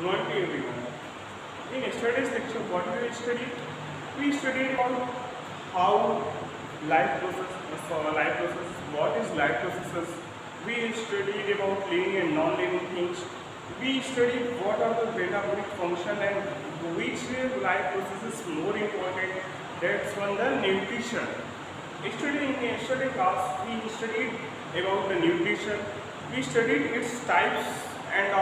Good morning to everyone. In yesterday's lecture, what we studied? We studied about how life processes, what is life processes. We studied about living and non-living things. We studied what are the metabolic function and which life process is more important. That's one the nutrition. In yesterday class, we studied about the nutrition. We studied its types and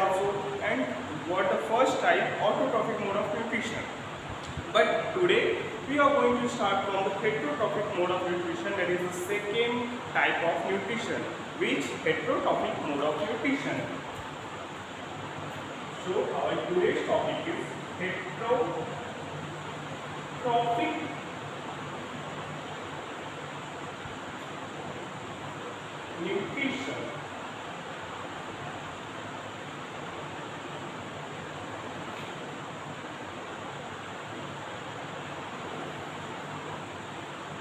what the first type, autotrophic mode of nutrition. But today we are going to start from the heterotrophic mode of nutrition, that is the second type of nutrition, which heterotrophic mode of nutrition. So our today's topic is heterotrophic nutrition.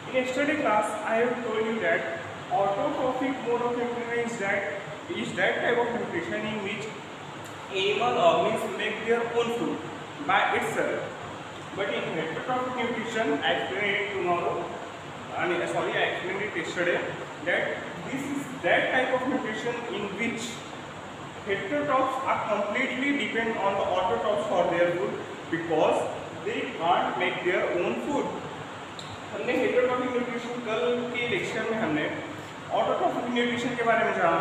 In yesterday's class, I have told you that autotrophic mode of nutrition is that type of nutrition in which animal organisms make their own food by itself. But in heterotrophic nutrition, I explained it tomorrow. I explained it yesterday that this is that type of nutrition in which heterotrophs are completely dependent on the autotrophs for their food because they can't make their own food. हमने heterotrophic nutrition कल के lecture में हमने autotrophic nutrition के बारे में जाना.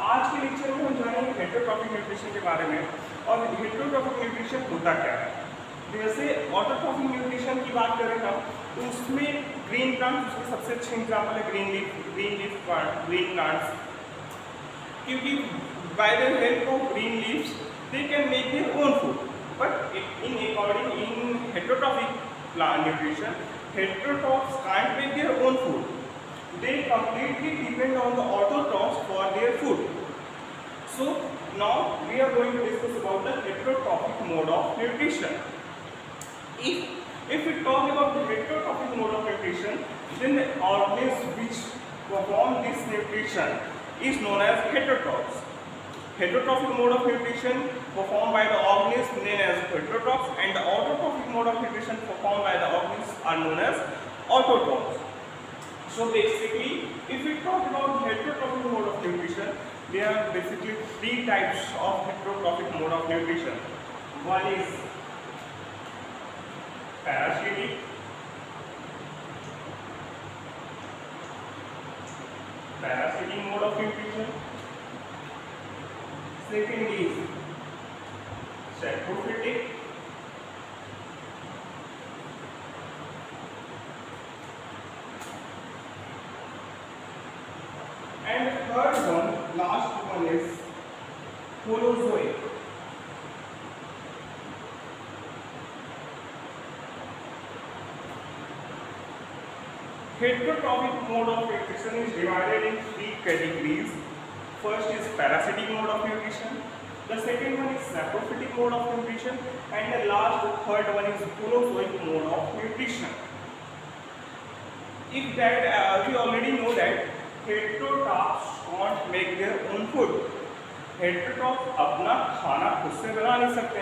आज के लेक्चर में हम जानेंगे हेटरोट्रॉफिक न्यूट्रिशन के बारे में और हेटरोट्रॉफिक न्यूट्रिशन होता क्या है. जैसे ऑटोट्रॉफिक न्यूट्रिशन की बात करें हम तो उसमें ग्रीन प्लांट्स उसके सबसे अच्छे एग्जाम्पल है ग्रीन प्लांट्स, क्योंकि by the help of green leaves they can make their own food. But in heterotrophic plant nutrition, heterotrophs can't make their own food. They completely depend on the autotrophs for their food. So now we are going to discuss about the heterotrophic mode of nutrition. If we talk about the heterotrophic mode of nutrition, then the organisms which perform this nutrition is known as heterotrophs. Heterotrophic mode of nutrition performed by the organisms known as heterotrophs, and the autotrophic mode of nutrition performed by the organisms are known as autotrophs. So basically, if we talk about heterotrophic mode of nutrition, there are basically three types of heterotrophic mode of nutrition. One is parasitic, mode of nutrition. Second is saprophytic, and third one, last one is holozoic. Heterotrophic mode of nutrition is divided in three categories. First is parasitic mode of nutrition, the second one is saprophytic mode of nutrition, and the third one is holozoic mode of nutrition. If that we already know that heterotrophs can't make their own food. Heterotrophs अपना खाना खुद से बना नहीं सकते,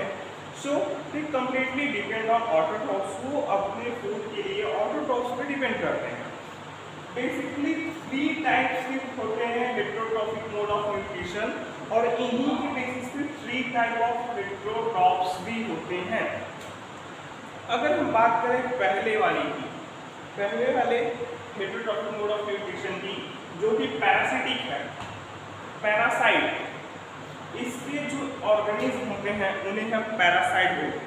so they completely depend on autotrophs. वो अपने food के लिए autotrophs पे depend करते हैं. बेसिकली थ्री टाइप्स के होते हैं हेटरोट्रॉफिक मोड ऑफ न्यूट्रिशन और इन्हीं के बेसिस पे थ्री टाइप ऑफ हेटरोट्रॉफ्स भी होते हैं. अगर हम बात करें पहले वाले हेटरोट्रॉफिक मोड ऑफ न्यूट्रिशन की, जो कि पैरासिटिक है, पैरासाइट, इसके जो ऑर्गेनिज्म होते हैं उन्हें हम पैरासाइट बोलते हैं.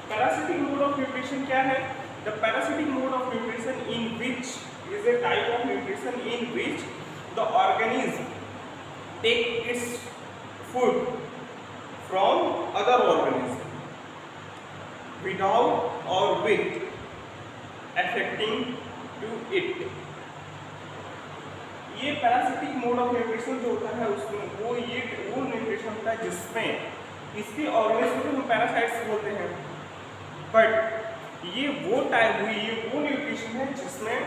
पैरासिटिक मोड ऑफ न्यूट्रिशन क्या है? The parasitic mode of nutrition in which is a type of nutrition in which the organism take its food from other organisms without or with affecting to it. ये parasitic mode of nutrition जो होता है उसमें वो nutrition होता है जिसमें इसके ऑर्गेनिज्म को हम पैरासाइट्स बोलते हैं. बट ये वो न्यूट्रिशन है जिसमें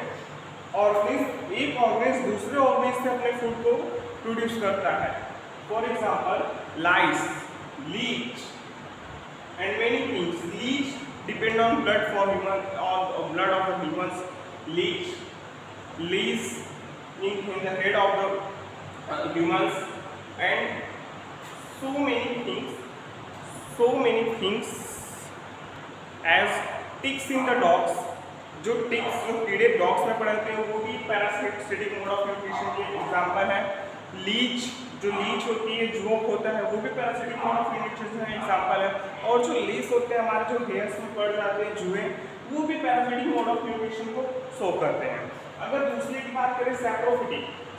एक ऑर्गेनिज्म दूसरे ऑर्गेनिज्म से अपने फूड को प्रोड्यूस करता है. For example lice, leech, and many things. Leech depend on blood for human, or blood of the humans. Leech in the head of the humans, and so many things as ticks in the dogs. जो ticks जो कीड़े dogs में पड़ते हैं वो भी parasitic mode of nutrition के example है। लीच जो लीच होती है, जुओक होता है, वो भी पैरासिटिक मोड ऑफ न्यूट्रिशन का एग्जांपल है। और जो लीस होते हैं हमारे जो हेयर्स में पड़ जाते हैं जुए, वो भी पैरासिटिक मोड ऑफ न्यूट्रिशन को शो करते हैं। अगर दूसरे की बात करें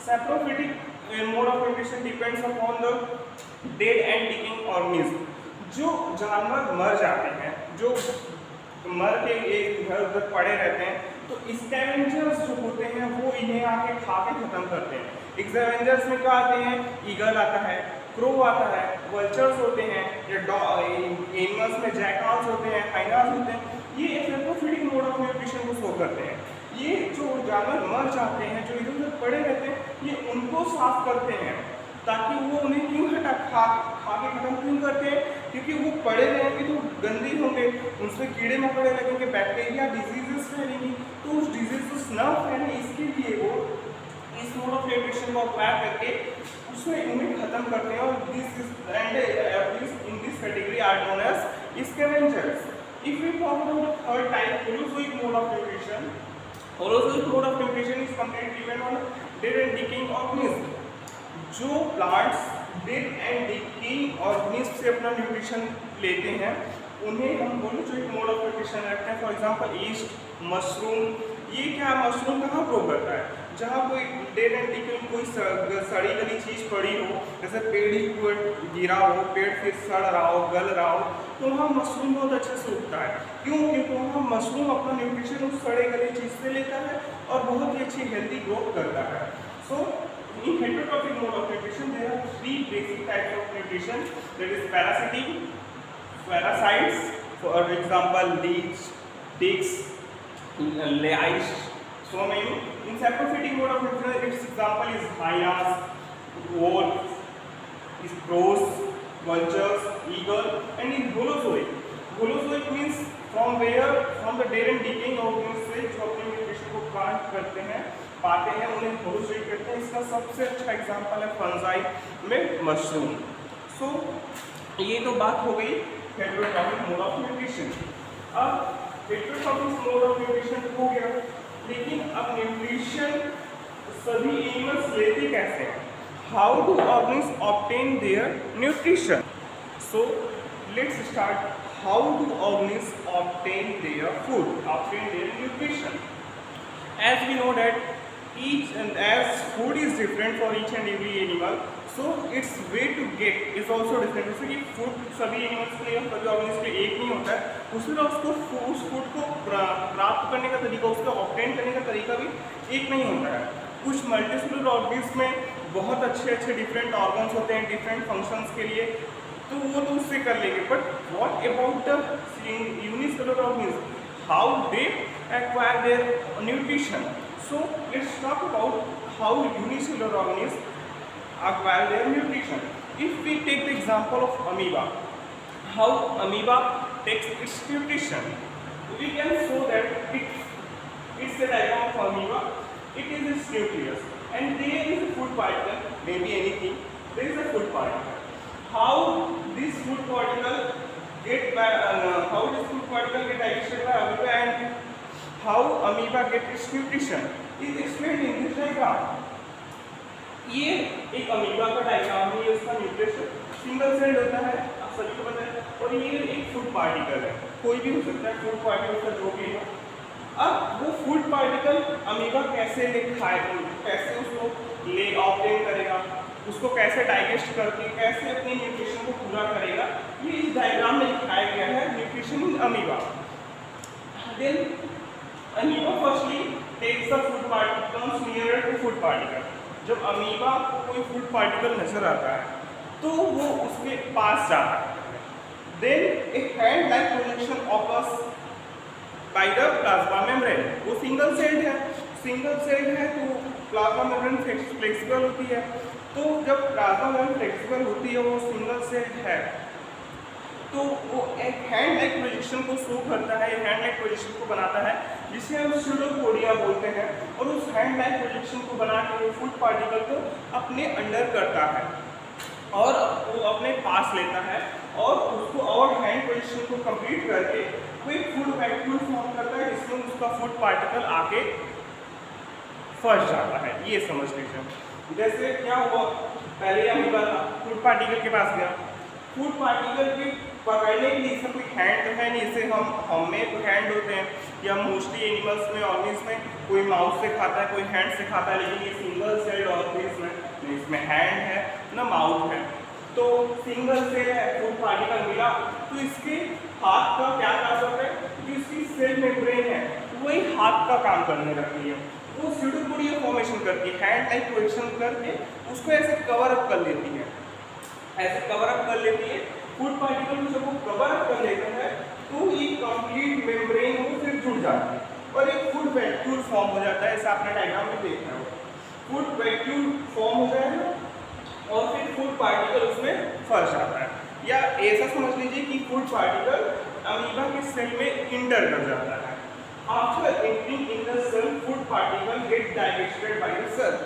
saprophytic mode of nutrition depends upon the dead and decaying organism. जो जानवर मर जाते हैं, जो मर के इधर उधर पड़े रहते हैं, तो स्कैवेंजर्स जो होते हैं वो इन्हें आके खा के खत्म करते हैं। स्कैवेंजर्स में क्या आते हैं? ईगल आता है, क्रो आता है, वल्चर्स होते हैं, या एनिमल्स में जैकल्स होते हैं, हाइनास होते हैं। ये सैप्रोफिटिक मोड ऑफ न्यूट्रिशन को शो करते हैं। ये जो जानवर मर जाते हैं, जो इधर उधर पड़े रहते हैं, ये उनको साफ करते हैं ताकि वो उन्हें क्यों खा के खत्म क्यों करते हैं? क्योंकि वो पड़े रहेंगे तो गंदे होंगे, उनसे कीड़े मकोड़े लगेंगे, बैक्टीरिया डिजीजेस फैलेंगी, तो उस डिजीजेस न फैले इसके लिए वो इस मोड ऑफ न्यूट्रिशन को अप्लाई करके उसमें उन्हें खत्म करते हैं। और in this category are known as scavengers. If we talk about third type, holozoic mode of nutrition. Holozoic mode of nutrition is completely depend on dead and decaying organism. जो plants dead and decaying organism से अपना nutrition लेते हैं उन्हें हम holozoic mode of nutrition रखते हैं। For example east, mushroom. ये क्या मशरूम कहाँ ग्रो करता है? जहाँ कोई डेड एंड डिकेइंग कोई सड़ी गली चीज़ पड़ी हो, जैसे पेड़ ही गिरा हो, पेड़ फिर सड़ रहा हो, गल रहा हो, तो वहाँ मशरूम बहुत अच्छे से उगता है। क्यों? क्योंकि वहाँ मशरूम अपना न्यूट्रिशन उस सड़े गली चीज़ से लेता है और बहुत ही अच्छी हेल्दी ग्रोथ करता है। सो in heterotrophic mode of nutrition there are three basic types of nutrition, that is parasitic, parasites, for example leech, ticks, lice, so many. In saprophytic mode of nutrition its example is hyenas, wolves, crows, vultures, eagle. And in holozoic means from the dead and decaying organisms से जो अपने nutrition को plant करते हैं, पाते हैं, उन्हें holozoic कहते हैं। इसका सबसे अच्छा एग्जांपल है फंजाई में मशरूम। सो ये तो बात हो गई हेटेरोट्रॉफिक मोड ऑफ न्यूट्रिशन। अब हेटेरोट्रॉफिक मोड ऑफ न्यूट्रिशन हो गया, लेकिन अब न्यूट्रिशन सभी एनिमल्स लेते कैसे हैं? How do organism obtain their nutrition? So let's start. How do organism obtain their food, obtain their nutrition? As we know that each and as food is different for each and every animal, so its way to get is also different. जैसे कि food सभी animals के लिए, सभी organism के लिए एक नहीं होता है, उसमें उसको उस फूड को प्राप्त करने का तरीका, उसका ऑब्टेन करने का तरीका भी एक नहीं होता है। कुछ मल्टीसेलुलर ऑर्गेनिज्म में बहुत अच्छे डिफरेंट ऑर्गन्स होते हैं डिफरेंट फंक्शंस के लिए, तो वो तो उससे कर लेंगे। But what about the unicellular organism? How they acquire their nutrition? So let's talk about how unicellular organisms acquire their nutrition. If we take the example of amoeba, how amoeba takes its nutrition, we can show that it's a diagram of amoeba. It is its nucleus, and there is a food particle, maybe anything. There is a food particle. How this food particle how this food particle get digested by amoeba and how amoeba get its nutrition is explained in this diagram. ये एक amoeba का diagram है, ये उसका nutrition single celled होता है, आप सभी को पता है। और ये एक फूड पार्टिकल है, कोई भी हो सकता है फूड पार्टिकल का जो भी हो। अब वो फूड पार्टिकल अमीबा कैसे खाएगा, कैसे उसको ले ऑब्टेन करेगा, उसको कैसे डाइजेस्ट करके कैसे अपने न्यूट्रिशन को पूरा करेगा, ये इस डायग्राम में दिखाया गया है। Nutrition in amoeba. Then amoeba firstly takes the food particle, comes near to food particle. जब अमीबा को कोई फूड पार्टिकल नजर आता है तो वो उसके पास जाता है। Then a hand like projection occurs by the plasma membrane. वो सिंगल सेल्ड है तो प्लाज्मा मेम्ब्रेन फ्लेक्सिबल होती है। तो जब प्लाज्मा मेम्ब्रेन फ्लेक्सिबल होती है, वो सिंगल सेल्ड है, तो वो एक हैंड लाइक प्रोजेक्शन को शो करता है, हैंड लाइक प्रोजेक्शन को बनाता है, जिसे हम स्यूडोपोडिया बोलते हैं। और उस हैंड लाइक प्रोजेक्शन को बना के वो फूड पार्टिकल को अपने अंडर करता है और वो अपने पास लेता है और उसको और हैंड पोजीशन को कंप्लीट करके वो एक फूड वैक्यूल फॉर्म करता है, जिसमें उसका फूड पार्टिकल आके फंस जाता है। ये समझ लीजिए। जैसे क्या हुआ, पहले अमीबा फूड पार्टिकल के पास गया, फूड पार्टिकल के पकड़ने के लिए इसमें कोई हैंड तो है नहीं, जैसे हम में तो हैंड होते हैं, या मोस्टली एनिमल्स में ऑर्गेनिज्म में कोई माउथ से खाता है, कोई हैंड से खाता है, लेकिन ये सिंगल सेल्ड ऑर्गेनिज्म में इसमें हैंड है ना माउथ है। तो सिंगल सेल है, फूड पार्टिकल मिला तो इसके हाथ का क्या काम करता है, जो इसकी सेल मेम्ब्रेन है वही हाथ का काम करने लगती है, वो स्यूडोपोडिया फॉर्मेशन करती है, हैंड लाइक पोजीशन करके उसको ऐसे कवर अप कर लेती है, ऐसे कवर अप कर लेती है। फूड पार्टिकल को जब वो कवर अप कर लेता है तो ये कंप्लीट मेम्ब्रेन वो फिर जुड़ जाता है और एक फूड वैक्यूल फॉर्म हो जाता है। ऐसा आपने डायग्राम में देखा है, फूड वैक्यूल फॉर्म हो जाएगा और फिर फूड पार्टिकल उसमें फंस जाता है। या ऐसा समझ लीजिए कि फूड पार्टिकल अमीबा के सेल में इंटर कर जाता है। After entering in the cell, food particle get digested by the cell.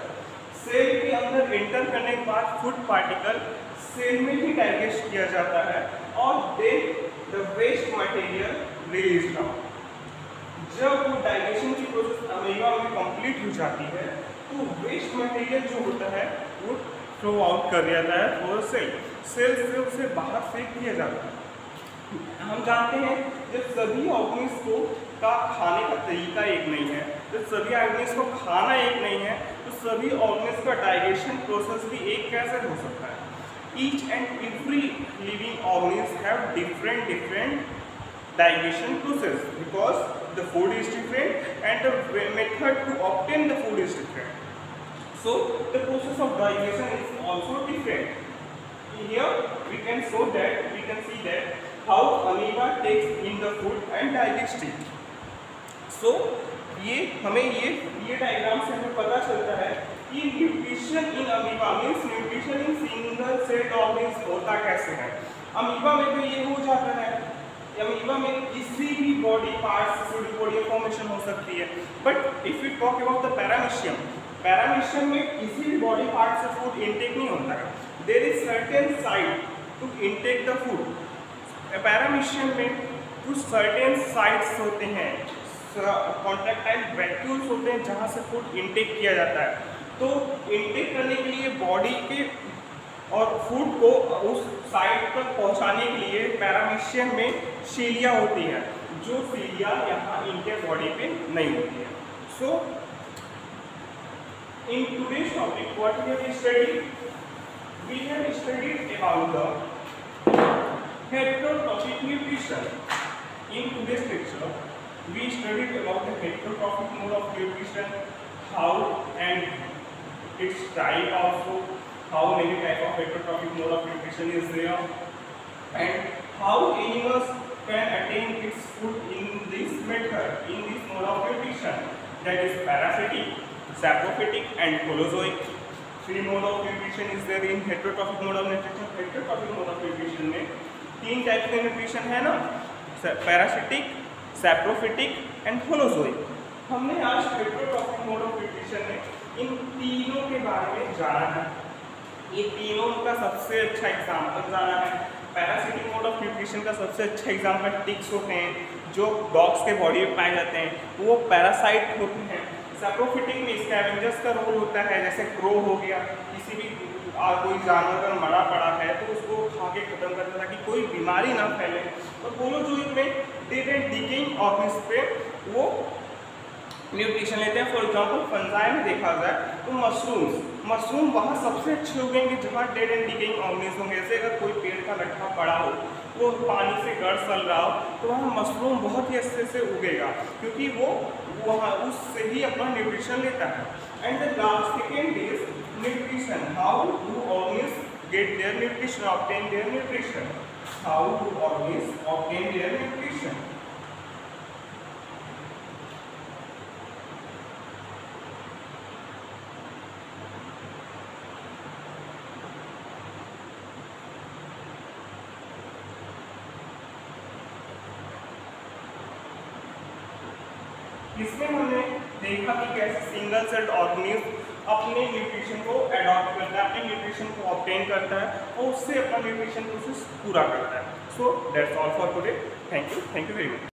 Cell के अंदर एंटर करने के बाद फूड पार्टिकल सेल में ही डाइजेस्ट किया जाता है और then the waste material release out. जब वो डाइजेशन की प्रोसेस अमीबा में कंप्लीट हो जाती है तो वेस्ट मटेरियल जो होता है वो थ्रो आउट कर दिया जाता है और सेल से उसे बाहर फेंक दिया जाता है। हम जानते हैं जब सभी ऑर्गेनिज्म को का खाने का तरीका एक नहीं है, जब सभी ऑर्गेनिज्म को खाना एक नहीं है, तो सभी ऑर्गेनिज्म का डाइजेशन प्रोसेस भी एक कैसे हो सकता है। Each and every living organism have different digestion process because the food is different and the method to obtain the food is different. So the process of digestion is also different. Here we can see that how amoeba takes in the food and digests it. So ये हमें ये diagram से हमें पता चलता है कि nutrition in amoeba means nutrition in single cell organism होता कैसे है। अमीबा में तो ये हो जाता है, अमीबा में किसी भी बॉडी पार्ट से स्यूडोपोडिया फॉर्मेशन हो सकती है। But if you talk about the paramecium, paramecium में किसी भी बॉडी पार्ट से फूड इनटेक नहीं होता है। There is certain site to intake the food. Paramecium में कुछ सर्टेन साइट्स होते हैं, कॉन्ट्रैक्टाइल वैक्यूल्स होते हैं जहाँ से फूड इनटेक किया जाता है। तो इनटेक करने के लिए बॉडी के और फूड को उस साइट तक पहुँचाने के लिए पैरामीशियम में सीलिया होती है, जो सीलिया यहाँ इनके बॉडी पे नहीं होती है। So in today's topic what we have studied, we have studied about the heterotrophic nutrition. In today's lecture we studied about the heterotrophic mode of nutrition, how and its type also, how many type of heterotrophic mode of nutrition is there, and how animals can attain its food in this method, in this mode of nutrition, that is parasitic, saprophytic and holozoic. Three mode of nutrition is there in heterotrophic mode of nutrition. Heterotrophic mode of nutrition में तीन type के nutrition है ना, parasitic, saprophytic and holozoic. हमने आज heterotrophic mode of nutrition में इन तीनों के बारे में जाना है। ये तीनों का सबसे अच्छा एग्जाम्पल जाना है। पैरासिटिक मोड ऑफ न्यूट्रिशन का सबसे अच्छा एग्जाम्पल टिक्स होते हैं जो डॉग्स के बॉडी में पाए जाते हैं, वो पैरासाइट होते हैं। सैप्रोफिटिक में स्कैवेंजर्स का रोल होता है, जैसे क्रो हो गया, किसी भी कोई जानवर का मरा पड़ा है तो उसको खा के खत्म करता ताकि कोई बीमारी ना फैले। और होलोजोइक में डेड एंड डिकेइंग ऑर्गेनिज्म पे वो न्यूट्रिशन लेते हैं। फॉर एग्जांपल फंजाई में देखा जाए तो मशरूम वहाँ सबसे अच्छे उगेंगे जहाँ डेड एंड डिकेइंग ऑर्गेनिज्म होंगे। जैसे अगर कोई पेड़ का लट्ठा पड़ा हो, वो पानी से गड़ सल रहा हो, तो वहाँ मशरूम बहुत ही अच्छे से उगेगा क्योंकि वो वहाँ उससे ही अपना न्यूट्रिशन लेता है। And the last second is nutrition. How do organisms get their nutrition, obtain their nutrition? How do organisms obtain their nutrition? इसमें हमने देखा कि कैसे सिंगल सेल्ड ऑर्गेनिज्म अपने न्यूट्रिशन को अडॉप्ट करता है, अपने न्यूट्रिशन को ऑब्टेन करता है और उससे अपना न्यूट्रिशन प्रोसेस पूरा करता है। So that's all for today. Thank you very much.